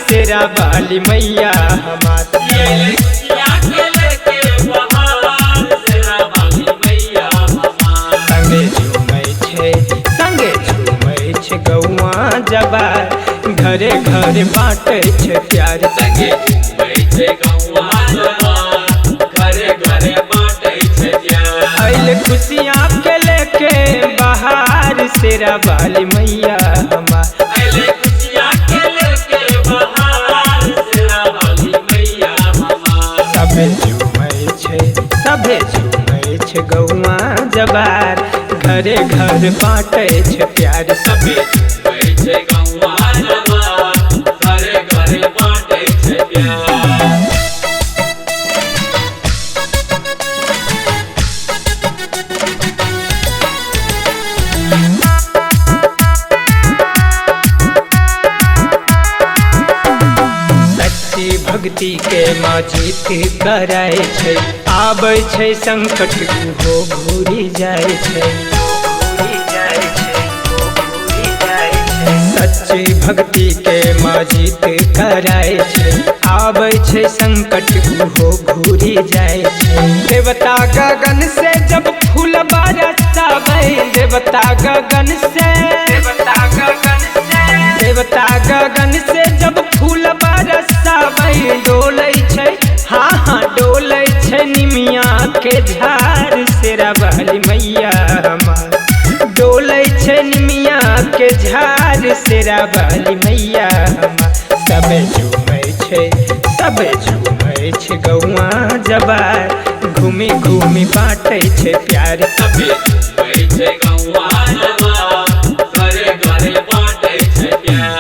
शेरा वाली मैया हमार। संगे झूमै छे गौआ जबार, घरे घरे बाँटे छे प्यार। संगे झूमै छे गौआ जबार, घरे घरे बाँटे छे प्यार। आइल खुशियाँ के लेके बाहर शेरा वाली मैया हमार। आइल खुशियाँ के लेके बाहर शेरा वाली मैया हमार। सबे झूमै छे गौआ जबार, घरे घर बाँटे छे प्यार। सबे झूमै छे गौआ जबार, घरे घरे बाँटे छे प्यार। सच्ची भक्ति के माजिद कराय छै, आबै छै संकट हो घूरी जाय छै। सच्ची भक्ति के माजिद कराय छै, आबै छै संकट हो घूरी जाय छै। देवता गगन से जब फूल बरसाबै, देवता गगन से जब फूल बरसाबै, डोलै छै हाँ डोलै छै निमिया के झाड़ शेरा वाली मैया हमार। डोलै छै निमिया के झाड़ शेरा वाली मैया हमार। सबे झूमै छे गौआ जबार, घूमी घूमी बाँटे छे प्यार। सबे झूमै छे गौआ जबार, घरे घरे बाँटे छे प्यार।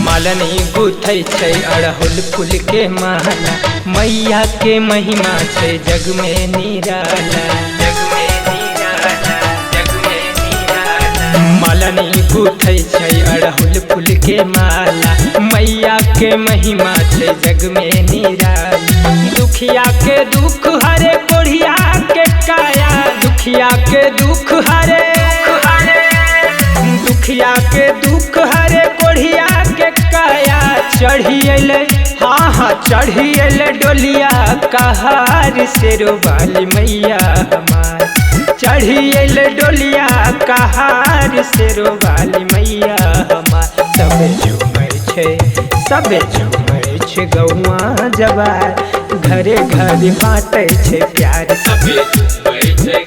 मालनी गुथै छै अड़हुल फूल के माला, मैया के महिमा छै जग में निराला। मालनी गुथै छै अड़हुल फूल के माला, मैया के महिमा छै जग में निराला। दुखिया के दुख हरे कोढ़िया के काया, दुखिया के दुख हरे कोढ़िया के काया। चढ़ी अइले हाँ चढ़ी अइले डोलिया कहार शेरो वाली मैया हमार। चढ़ी अइले डोलिया कहार शेरो वाली मैया हमार। सबे झूमै छे गौआ जबार, घरे घर बाँटे छे प्यार। सबे झूमै छे